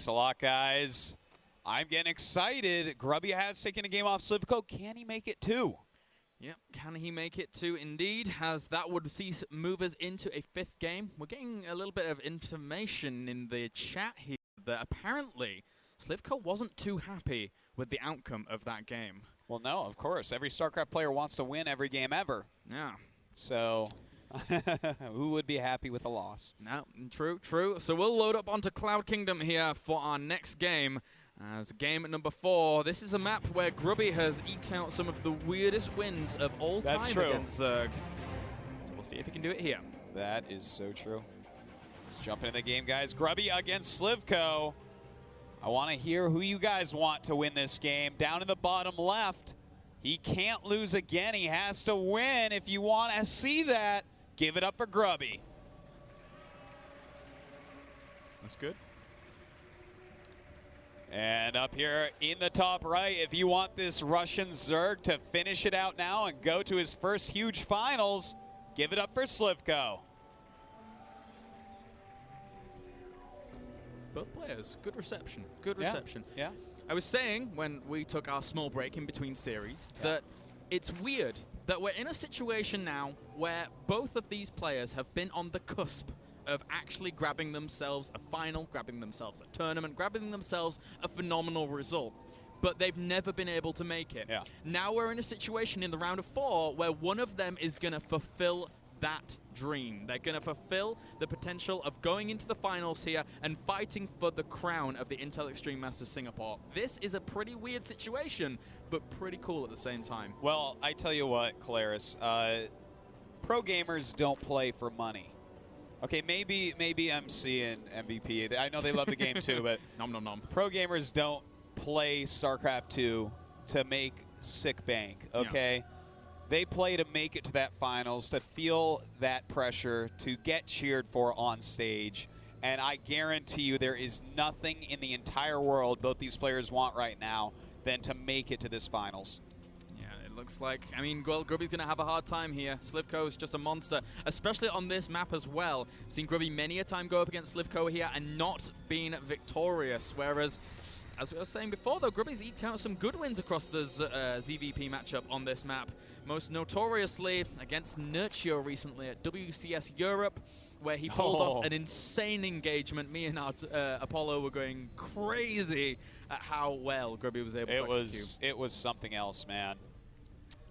Thanks a lot, guys. I'm getting excited. Grubby has taken a game off Slivko. Can he make it too? Yep, can he make it too? Indeed, as that would move us into a 5th game. We're getting a little bit of information in the chat here that apparently Slivko wasn't too happy with the outcome of that game. Well, no, of course. Every StarCraft player wants to win every game ever. Yeah. So, who would be happy with a loss? No, true, true. So we'll load up onto Cloud Kingdom here for our next game. As game number 4, this is a map where Grubby has eked out some of the weirdest wins of all time against Zerg. So we'll see if he can do it here. That is so true. Let's jump into the game, guys. Grubby against Slivko. I want to hear who you guys want to win this game. Down in the bottom left, he can't lose again. He has to win. If you want to see that, give it up for Grubby. That's good. And up here in the top right, if you want this Russian Zerg to finish it out now and go to his first huge finals, give it up for Slivko. Both players, good reception, good reception. Yeah. I was saying when we took our small break in between series that it's weird that we're in a situation now where both of these players have been on the cusp of actually grabbing themselves a final, grabbing themselves a tournament, grabbing themselves a phenomenal result. But they've never been able to make it. Yeah. Now we're in a situation in the round of 4 where one of them is going to fulfill that dream. They're going to fulfill the potential of going into the finals here and fighting for the crown of the Intel Extreme Masters Singapore. This is a pretty weird situation, but pretty cool at the same time. Well, I tell you what, Claris, pro gamers don't play for money. Okay, maybe MC and MVP. I know they love the game too, but nom nom nom. Pro gamers don't play StarCraft 2 to make sick bank, okay? Yeah. They play to make it to that finals, to feel that pressure, to get cheered for on stage. And I guarantee you there is nothing in the entire world both these players want right now than to make it to this finals. Looks like, I mean, well, Grubby's going to have a hard time here. Slivko is just a monster, especially on this map as well. We've seen Grubby many a time go up against Slivko here and not been victorious, whereas, as we were saying before, though, Grubby's eked out some good wins across the ZVP matchup on this map, most notoriously against Nurture recently at WCS Europe, where he pulled off an insane engagement. Me and our Apollo were going crazy at how well Grubby was able to execute. It was something else, man.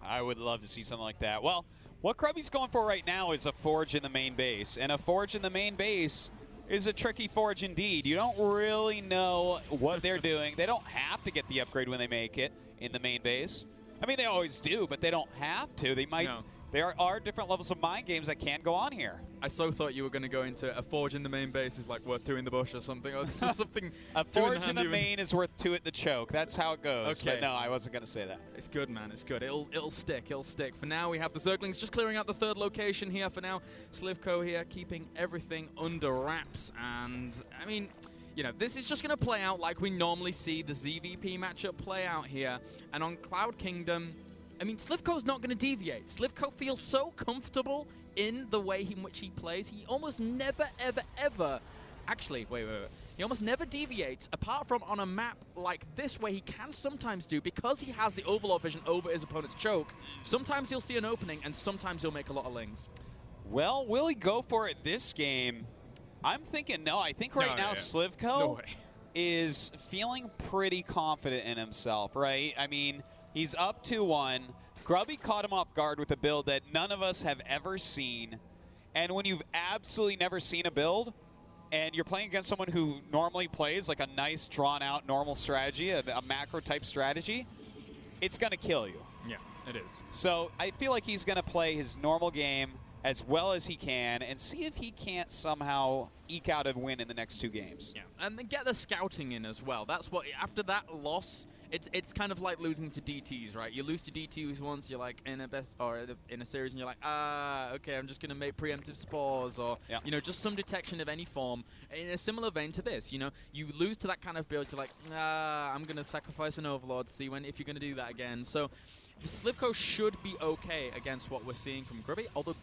I would love to see something like that. Well, what Grubby's going for right now is a Forge in the main base. And a Forge in the main base is a tricky Forge indeed. You don't really know what they're doing. They don't have to get the upgrade when they make it in the main base. I mean, they always do, but they don't have to. They might. No. There are different levels of mind games that can go on here. I so thought you were going to go into a Forge in the main base is like worth 2 in the bush or something. Or something. A Forge in the main is worth 2 at the choke. That's how it goes. Okay. But no, I wasn't going to say that. It's good, man. It's good. It'll stick. It'll stick. For now, we have the Zerglings just clearing out the 3rd location here. For now, Slivko here keeping everything under wraps. And, I mean, you know, this is just going to play out like we normally see the ZVP matchup play out here. And on Cloud Kingdom, I mean, Slivko's not going to deviate. Slivko feels so comfortable in the way in which he plays. He almost never, ever, ever... Actually, wait. He almost never deviates, apart from on a map like this where he can sometimes do, because he has the Overlord vision over his opponent's choke, sometimes you'll see an opening, and sometimes he'll make a lot of lings. Well, will he go for it this game? I'm thinking no. I think right now Slivko is feeling pretty confident in himself, right? I mean, he's up 2-1. Grubby caught him off guard with a build that none of us have ever seen. And when you've absolutely never seen a build, and you're playing against someone who normally plays like a nice, drawn-out, normal strategy, a macro-type strategy, it's going to kill you. Yeah, it is. So I feel like he's going to play his normal game as well as he can and see if he can't somehow eke out a win in the next 2 games. Yeah, and then get the scouting in as well. That's what, after that loss, it's kind of like losing to DTs, right? You lose to DTs once, you're like in a series, and you're like, okay, I'm just gonna make preemptive spores, or you know, just some detection of any form. In a similar vein to this, you know, you lose to that kind of build, you're like, I'm gonna sacrifice an Overlord, see if you're gonna do that again. So Slivko should be okay against what we're seeing from Grubby. Although,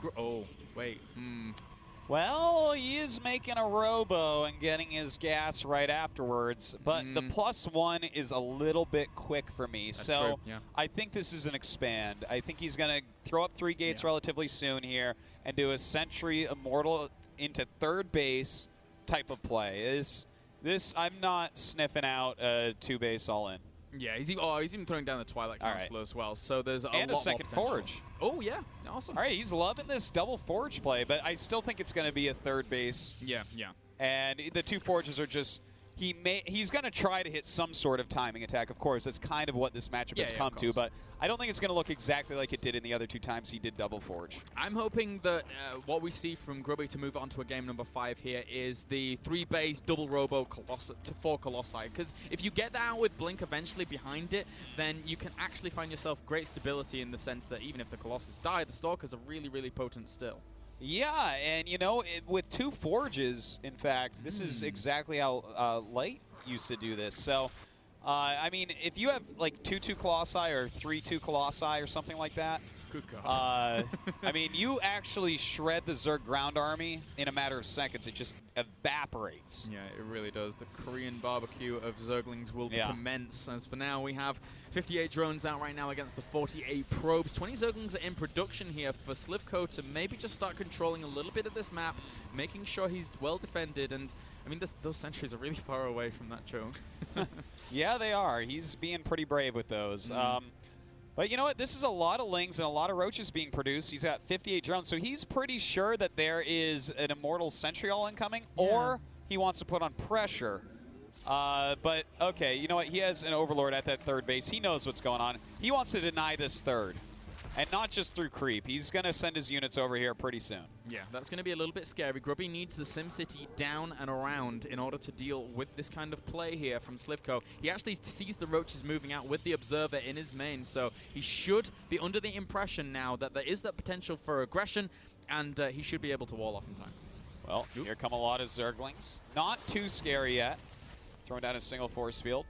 Well, he is making a robo and getting his gas right afterwards, but the +1 is a little bit quick for me. That's so true, yeah. I think this is an expand. I think he's going to throw up 3 gates relatively soon here and do a Sentry Immortal into third base type of play. This I'm not sniffing out a 2-base all-in. Yeah, he's even throwing down the Twilight Counselor as well, so there's a lot a second more Forge. Oh, yeah. Awesome. All right, he's loving this double Forge play, but I still think it's going to be a third base. Yeah, yeah. And the 2 Forges are just, he's going to try to hit some sort of timing attack, of course. That's kind of what this matchup has come to, but I don't think it's going to look exactly like it did in the other 2 times he did double Forge. I'm hoping that what we see from Grubby to move on to a game number 5 here is the 3-base double robo for Colossi. Because if you get that out with Blink eventually behind it, then you can actually find yourself great stability in the sense that even if the Colossus die, the Stalkers are really, really potent still. Yeah, and you know, with 2 Forges, in fact, this is exactly how Light used to do this. So, I mean, if you have like 2-2 Colossi or 3-2 Colossi or something like that, good God. I mean, you actually shred the Zerg ground army in a matter of seconds. It just evaporates. Yeah, it really does. The Korean barbecue of Zerglings will commence. As for now, we have 58 drones out right now against the 48 probes. 20 Zerglings are in production here for Slivko to maybe just start controlling a little bit of this map, making sure he's well defended. And I mean, those sentries are really far away from that choke. Yeah, they are. He's being pretty brave with those. But you know what? This is a lot of Lings and a lot of Roaches being produced. He's got 58 drones, so he's pretty sure that there is an Immortal Sentry all incoming, or he wants to put on pressure. But, okay, you know what? He has an Overlord at that third base. He knows what's going on. He wants to deny this third, and not just through creep. He's going to send his units over here pretty soon. Yeah, that's going to be a little bit scary. Grubby needs the SimCity down and around in order to deal with this kind of play here from Slivko. He actually sees the Roaches moving out with the Observer in his main, so he should be under the impression now that there is that potential for aggression, and he should be able to wall off in time. Well, here come a lot of Zerglings. Not too scary yet. Throwing down a single force field.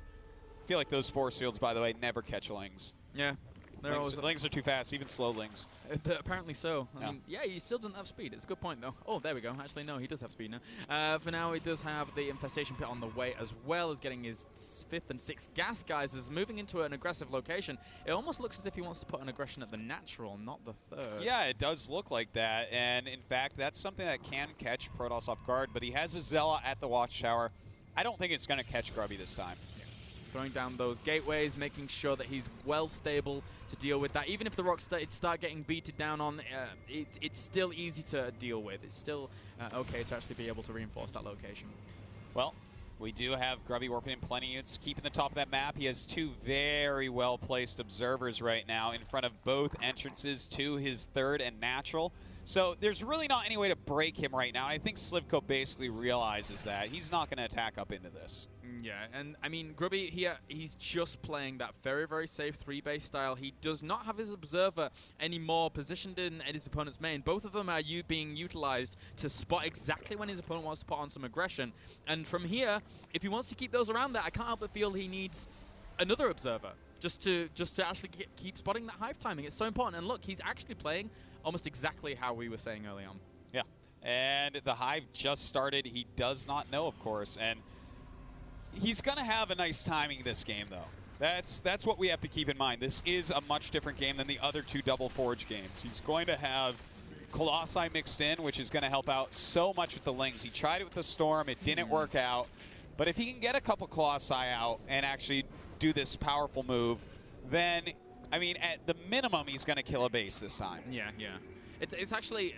I feel like those force fields, by the way, never catch Lings. Yeah. Lings are too fast, even slow Lings. Apparently so. I mean, yeah, he still doesn't have speed. It's a good point, though. Oh, there we go. Actually, no, he does have speed now. For now, he does have the Infestation Pit on the way, as well as getting his 5th and 6th gas geysers, moving into an aggressive location. It almost looks as if he wants to put an aggression at the natural, not the third. Yeah, it does look like that. And, in fact, that's something that can catch Protoss off guard. But he has a Zella at the Watchtower. I don't think it's going to catch Grubby this time. Throwing down those gateways, making sure that he's well stable to deal with that. Even if the rocks start getting beaten down on, it's still easy to deal with. It's still okay to actually be able to reinforce that location. Well, we do have Grubby warping in plenty of units, keeping the top of that map. He has 2 very well-placed observers right now in front of both entrances to his third and natural. So there's really not any way to break him right now. And I think Slivko basically realizes that. He's not going to attack up into this. Yeah, and I mean, Grubby here, he's just playing that very, very safe 3-base style. He does not have his Observer anymore positioned in his opponent's main. Both of them are being utilized to spot exactly when his opponent wants to put on some aggression. And from here, if he wants to keep those around there, I can't help but feel he needs another Observer just to actually keep spotting that hive timing. It's so important. And look, he's actually playing almost exactly how we were saying early on. Yeah, and the hive just started. He does not know, of course, and he's going to have a nice timing this game, though. That's what we have to keep in mind. This is a much different game than the other 2 double Forge games. He's going to have Colossi mixed in, which is going to help out so much with the Lings. He tried it with the Storm. It didn't work out. But if he can get a couple Colossi out and actually do this powerful move, then, I mean, at the minimum, he's going to kill a base this time. Yeah, yeah. It's actually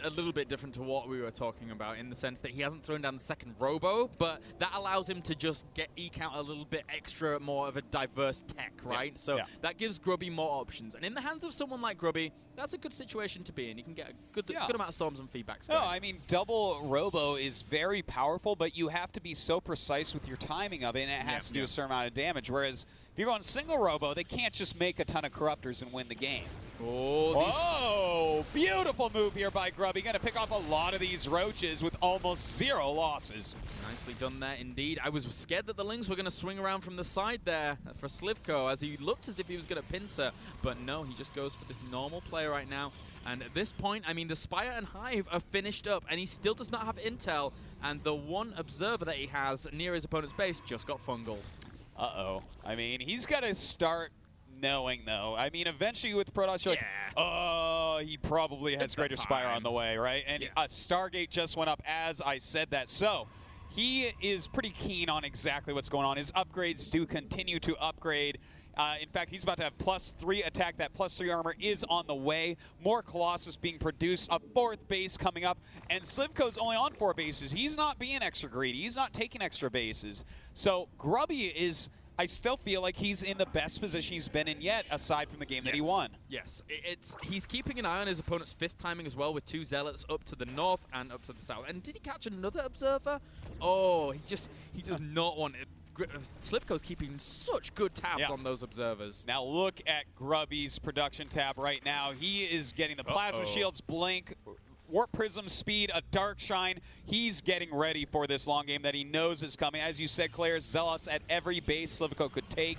a little bit different to what we were talking about in the sense that he hasn't thrown down the second robo, but that allows him to just eke out a little bit extra, more of a diverse tech, right? Yeah. So that gives Grubby more options. And in the hands of someone like Grubby, that's a good situation to be in. You can get a good amount of storms and feedbacks going. No, I mean, double robo is very powerful, but you have to be so precise with your timing of it, and it has to do a certain amount of damage. Whereas if you're going single robo, they can't just make a ton of corruptors and win the game. Oh, beautiful move here by Grubby. Going to pick off a lot of these roaches with almost 0 losses. Nicely done there, indeed. I was scared that the Lings were going to swing around from the side there for Slivko, as he looked as if he was going to pincer. But no, he just goes for this normal play right now. And at this point, I mean, the Spire and Hive are finished up, and he still does not have intel. And the one observer that he has near his opponent's base just got fungled. Uh-oh. I mean, he's got to start knowing, though. I mean, eventually with Protoss, you're like, oh, he probably has Greater Spire on the way, right? And Stargate just went up as I said that. So he is pretty keen on exactly what's going on. His upgrades do continue to upgrade. In fact, he's about to have +3 attack. That +3 armor is on the way. More Colossus being produced. A 4th base coming up. And Slivko's only on 4 bases. He's not being extra greedy. He's not taking extra bases. So Grubby is, I still feel like he's in the best position he's been in yet, aside from the game that he won. Yes, he's keeping an eye on his opponent's 5th timing as well, with 2 Zealots up to the north and up to the south. And did he catch another Observer? Oh, he does not want it. Slivko's keeping such good tabs on those observers. Now look at Grubby's production tab right now. He is getting the Plasma Shields, Blink, Warp Prism speed, a Dark Shine. He's getting ready for this long game that he knows is coming. As you said, Claire, Zealots at every base Slivko could take.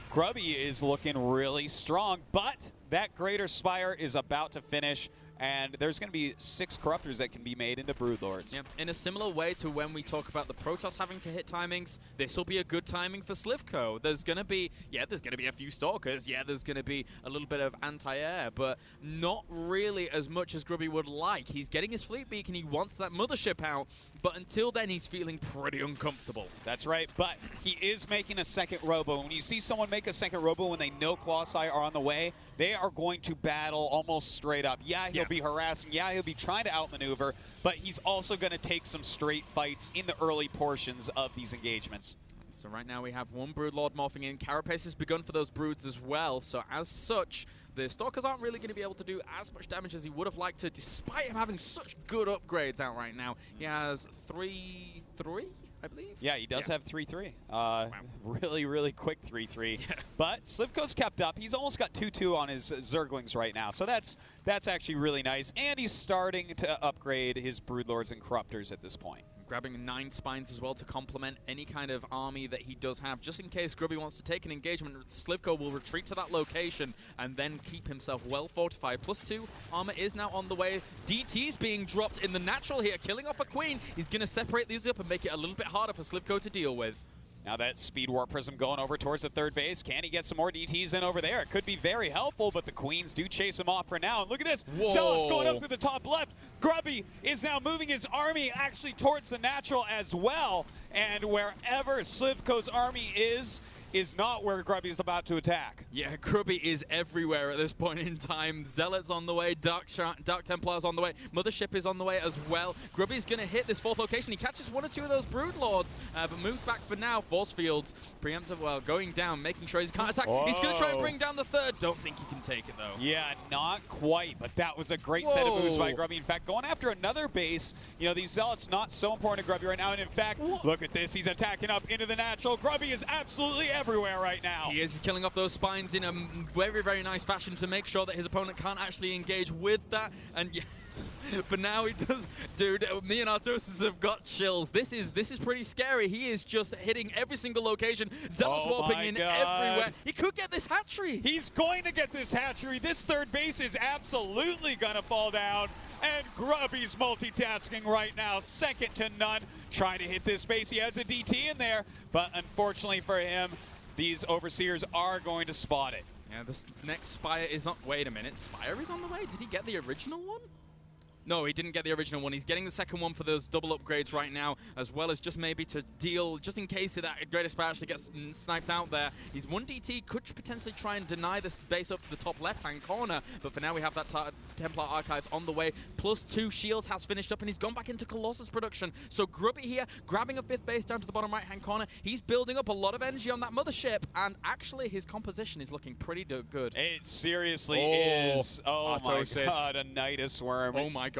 Grubby is looking really strong, but that Greater Spire is about to finish. And there's going to be 6 Corruptors that can be made into Broodlords. Yeah. In a similar way to when we talk about the Protoss having to hit timings, this will be a good timing for Slivko. There's going to be, there's going to be a few Stalkers. There's going to be a little bit of anti-air, but not really as much as Grubby would like. He's getting his Fleet Beacon. He wants that Mothership out, but until then, he's feeling pretty uncomfortable. That's right, but he is making a second Robo. When you see someone make a second Robo when they know Colossi are on the way, they are going to battle almost straight up. He'll be harassing. He'll be trying to outmaneuver, but he's also going to take some straight fights in the early portions of these engagements. So right now we have 1 Broodlord morphing in. Carapace has begun for those Broods as well, so as such, the Stalkers aren't really going to be able to do as much damage as he would have liked to, despite him having such good upgrades out right now. He has 3-3, I believe. Yeah, he does have 3-3. Really, really quick 3-3. But Slivko's kept up. He's almost got 2-2 on his Zerglings right now. So that's actually really nice. And he's starting to upgrade his Broodlords and Corruptors at this point. Grabbing 9 Spines as well to complement any kind of army that he does have. Just in case Grubby wants to take an engagement, Slivko will retreat to that location and then keep himself well fortified. +2 armor is now on the way. DT's being dropped in the natural here, killing off a Queen. He's going to separate these up and make it a little bit harder for Slivko to deal with. Now that Speed Warp Prism going over towards the 3rd base. Can he get some more DTs in over there? It could be very helpful, but the Queens do chase him off for now. And look at this. Zealot's going up to the top left. Grubby is now moving his army actually towards the natural as well. And wherever Slivko's army is not where Grubby is about to attack. Yeah, Grubby is everywhere at this point in time. Zealot's on the way, Dark Templar's on the way, Mothership is on the way as well. Grubby's going to hit this 4th location. He catches 1 or 2 of those Broodlords, but moves back for now. Force Fields, preemptive, going down, making sure he can't attack. He's going to try and bring down the 3rd. Don't think he can take it, though. Yeah, not quite, but that was a great set of moves by Grubby. In fact, going after another base, these Zealots not so important to Grubby right now. And in fact, look at this. He's attacking up into the natural. Grubby is absolutely everywhere right now. He is killing off those spines in a very, very nice fashion to make sure that his opponent can't actually engage with that. And for now he does. Dude, me and Artosis have got chills. This is pretty scary. He is just hitting every single location. Zealot's warping in everywhere. He could get this hatchery. He's going to get this hatchery. This 3rd base is absolutely going to fall down. And Grubby's multitasking right now, second to none. Trying to hit this base. He has a DT in there, but unfortunately for him, these Overseers are going to spot it. Yeah, this next Spire is on. Wait a minute, Spire is on the way? Did he get the original one? No, he didn't get the original one. He's getting the second one for those double upgrades right now, as well as just maybe to deal, just in case that Greater Spire actually gets sniped out there. He's 1 DT, could potentially try and deny this base up to the top left-hand corner, but for now we have that Templar Archives on the way. +2 shields has finished up, and he's gone back into Colossus production. So Grubby here, grabbing a 5th base down to the bottom right-hand corner. He's building up a lot of energy on that Mothership, and actually his composition is looking pretty good. It seriously is. Oh Artosis. My God, a Nidus Worm. Oh my God.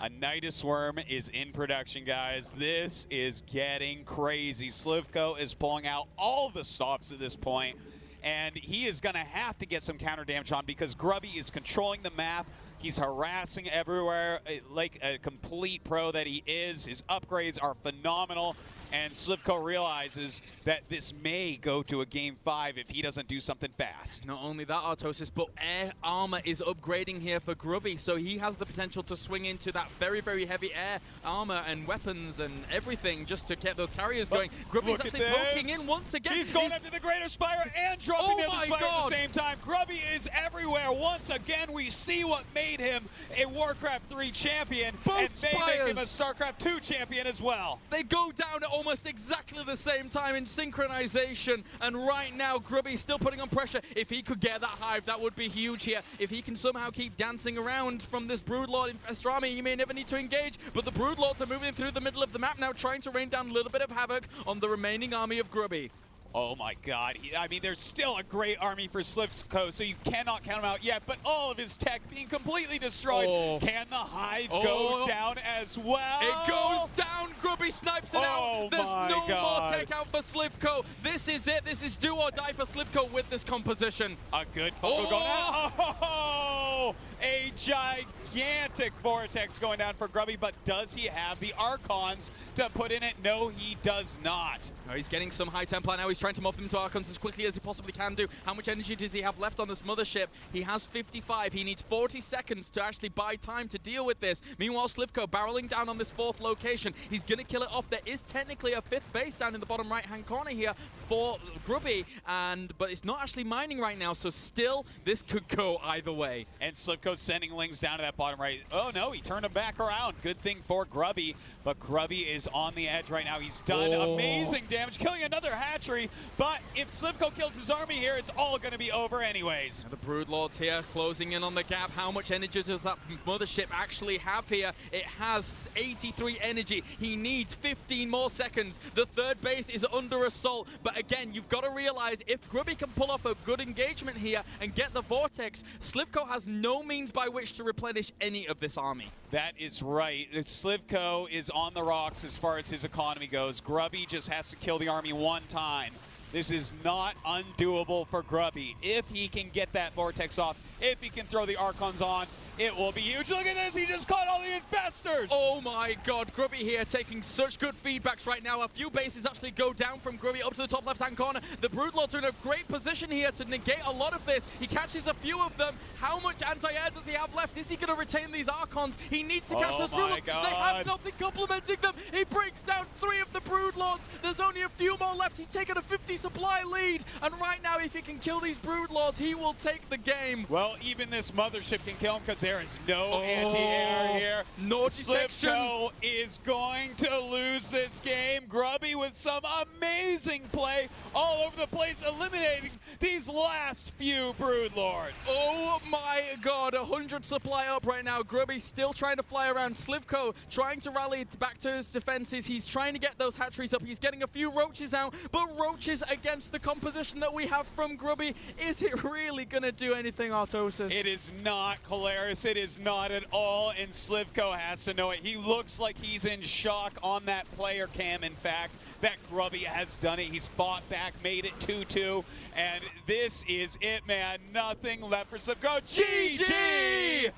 A Nidus Worm is in production, guys. This is getting crazy. Slivko is pulling out all the stops at this point. and he is going to have to get some counter damage on because Grubby is controlling the map. He's harassing everywhere like a complete pro that he is. His upgrades are phenomenal, and Slivko realizes that this may go to a Game 5 if he doesn't do something fast. Not only that, Artosis, but air armor is upgrading here for Grubby, so he has the potential to swing into that very, very heavy air armor and weapons and everything just to get those carriers going. Grubby's actually poking in once again. He's going after the Greater Spire and dropping the other Spire at the same time. Grubby is everywhere. Once again, we see what made him a Warcraft 3 champion, and they make him a StarCraft 2 champion as well. They go down at almost exactly the same time in synchronization, and right now Grubby's still putting on pressure. If he could get that hive, that would be huge here. If he can somehow keep dancing around from this Broodlord Infestor army, he may never need to engage, but the Broodlords are moving through the middle of the map now, trying to rain down a little bit of havoc on the remaining army of Grubby. Oh my god, I mean, there's still a great army for Slivko, so you cannot count him out yet, but all of his tech being completely destroyed. Can the hive go down as well? It goes down, Grubby snipes it out. There's no more tech out for Slivko. This is it, this is do or die for Slivko with this composition. A good going out. Oh, a gigantic vortex going down for Grubby, but does he have the Archons to put in it? No, he does not. No, he's getting some high Templar now. He's trying to muff them into Archons as quickly as he possibly can do. How much energy does he have left on this mothership? He has 55. He needs 40 seconds to actually buy time to deal with this. Meanwhile, Slivko barreling down on this 4th location. He's going to kill it off. There is technically a 5th base down in the bottom right-hand corner here for Grubby, but it's not actually mining right now, so still, this could go either way. And Slivko's sending Lings down to that bottom right. Oh no, he turned him back around. Good thing for Grubby, but Grubby is on the edge right now. He's done amazing damage, killing another hatchery, but if Slivko kills his army here, it's all going to be over anyways. And the Broodlords here closing in on the gap. How much energy does that mothership actually have here? It has 83 energy. He needs 15 more seconds. The 3rd base is under assault, but again, you've got to realize if Grubby can pull off a good engagement here and get the Vortex, Slivko has no means by which to replenish any of this army. That is right. Slivko is on the rocks as far as his economy goes. Grubby just has to kill the army one time. This is not undoable for Grubby. If he can get that Vortex off, if he can throw the Archons on, it will be huge. Look at this, he just caught all the infestors. Oh my god, Grubby here taking such good feedbacks right now. A few bases actually go down from Grubby up to the top left-hand corner. The Broodlords are in a great position here to negate a lot of this. He catches a few of them. How much anti-air does he have left? Is he going to retain these Archons? He needs to catch those Broodlords. They have nothing complementing them. He breaks down 3 of the Broodlords. There's only a few more left. He's taken a 50 supply lead. And right now, if he can kill these Broodlords, he will take the game. Well, even this mothership can kill him because there is no anti-air here. No detection. Slivko is going to lose this game. Grubby with some amazing play all over the place, eliminating these last few Broodlords. Oh my god, 100 supply up right now. Grubby still trying to fly around. Slivko trying to rally back to his defenses. He's trying to get those hatcheries up. He's getting a few roaches out, but roaches against the composition that we have from Grubby. Is it really going to do anything, Artosis? It is not, Colaris. It is not at all, and Slivko has to know it. He looks like he's in shock on that player cam, in fact, that Grubby has done it. He's fought back, made it 2-2, and this is it, man. Nothing left for Slivko. GG!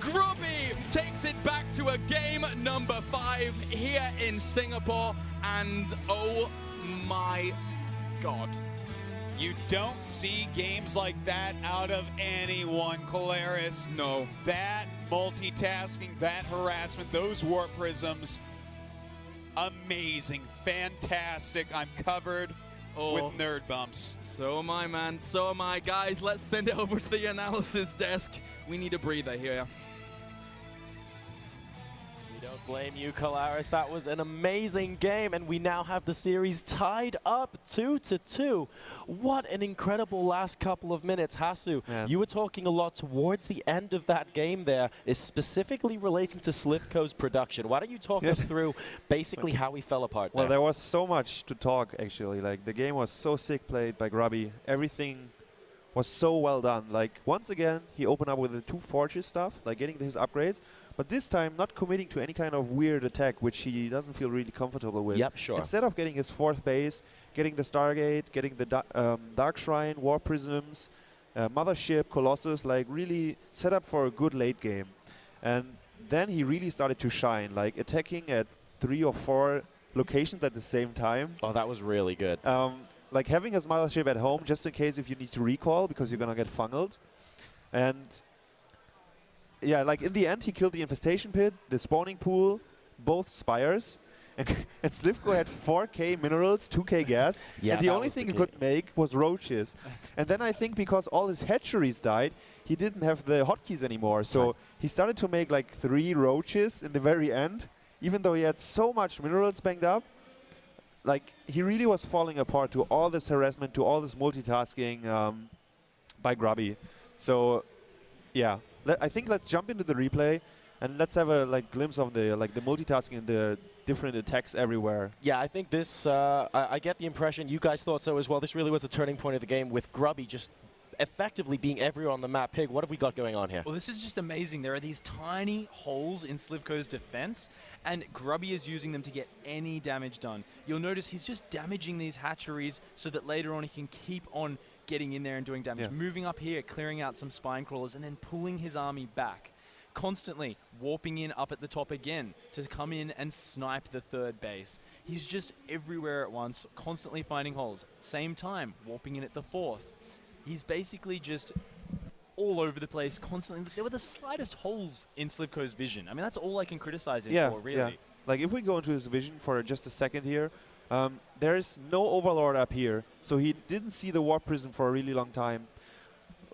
Grubby takes it back to a game number 5 here in Singapore, and oh my god. You don't see games like that out of anyone, Colaris. No. That multitasking, that harassment, those warp prisms, amazing, fantastic. I'm covered with nerd bumps. So am I, man. So am I. Guys, let's send it over to the analysis desk. We need a breather here. Don't blame you, Colaris. That was an amazing game, and we now have the series tied up 2-2. What an incredible last couple of minutes. Hasu, you were talking a lot towards the end of that game there, is specifically relating to Slivko's production. Why don't you talk us through basically how he fell apart Well, there was so much to talk, actually. Like, the game was so sick played by Grubby. Everything was so well done. Like, once again, he opened up with the 2 Forges stuff, like getting his upgrades, but this time not committing to any kind of weird attack, which he doesn't feel really comfortable with. Yep, sure. Instead of getting his 4th base, getting the Stargate, getting the Dark Shrine, War Prisms, Mothership, Colossus, like really set up for a good late game. And then he really started to shine, like attacking at 3 or 4 locations at the same time. Oh, that was really good. Like having his Mothership at home just in case if you need to recall because you're gonna get funneled. And yeah, like in the end he killed the Infestation Pit, the Spawning Pool, both Spires. And Slivko had 4k minerals, 2k gas, Yeah, and the only thing he could make was roaches. And then I think because all his hatcheries died, he didn't have the hotkeys anymore. So he started to make like 3 roaches in the very end, even though he had so much minerals banked up. Like, he really was falling apart to all this harassment, to all this multitasking by Grubby. So, yeah, I think let's jump into the replay and let's have a glimpse of the the multitasking and the different attacks everywhere. Yeah, I think this, I get the impression you guys thought so as well. This really was a turning point of the game with Grubby just effectively being everywhere on the map. Pig, what have we got going on here? Well, this is just amazing. There are these tiny holes in Slivko's defense, and Grubby is using them to get any damage done. You'll notice he's just damaging these hatcheries so that later on he can keep on getting in there and doing damage. Yeah. Moving up here, clearing out some spine crawlers, and then pulling his army back. Constantly warping in up at the top again to come in and snipe the 3rd base. He's just everywhere at once, constantly finding holes. Same time, warping in at the 4th. He's basically just all over the place constantly. There were the slightest holes in Slivko's vision. I mean, that's all I can criticize him for, really. Yeah. Like, if we go into his vision for just a second here, there is no Overlord up here, so he didn't see the Warp Prism for a really long time.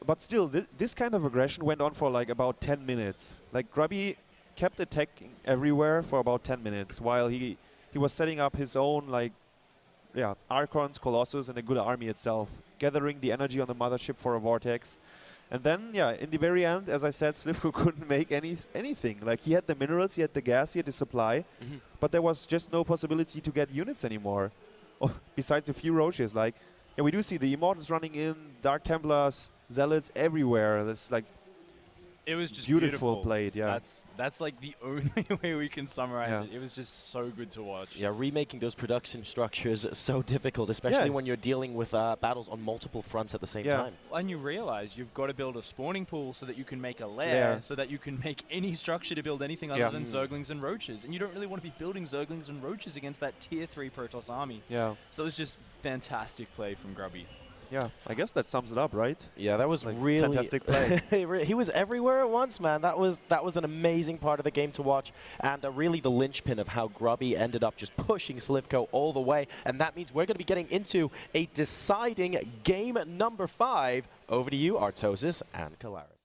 But still, this kind of aggression went on for like about 10 minutes. Like, Grubby kept attacking everywhere for about 10 minutes while he was setting up his own, like, yeah, Archons, Colossus, and a good army itself, gathering the energy on the Mothership for a Vortex. And then, yeah, in the very end, as I said, Slivko couldn't make anything. Like, he had the minerals, he had the gas, he had the supply, but there was just no possibility to get units anymore, besides a few roaches. Like, yeah, we do see the Immortals running in, Dark Templars, Zealots everywhere. That's like It was just beautiful played, yeah. That's like the only way we can summarize it. It was just so good to watch. Yeah, remaking those production structures is so difficult, especially when you're dealing with battles on multiple fronts at the same time. And you realize you've got to build a spawning pool so that you can make a lair, so that you can make any structure to build anything other than Zerglings and Roaches. And you don't really want to be building Zerglings and Roaches against that tier 3 Protoss army. So it was just fantastic play from Grubby. Yeah, I guess that sums it up, right? Yeah, that was like really fantastic play. He was everywhere at once, man. That was an amazing part of the game to watch, and really the linchpin of how Grubby ended up just pushing Slivko all the way. And that means we're going to be getting into a deciding game number 5. Over to you, Artosis and Kalaris.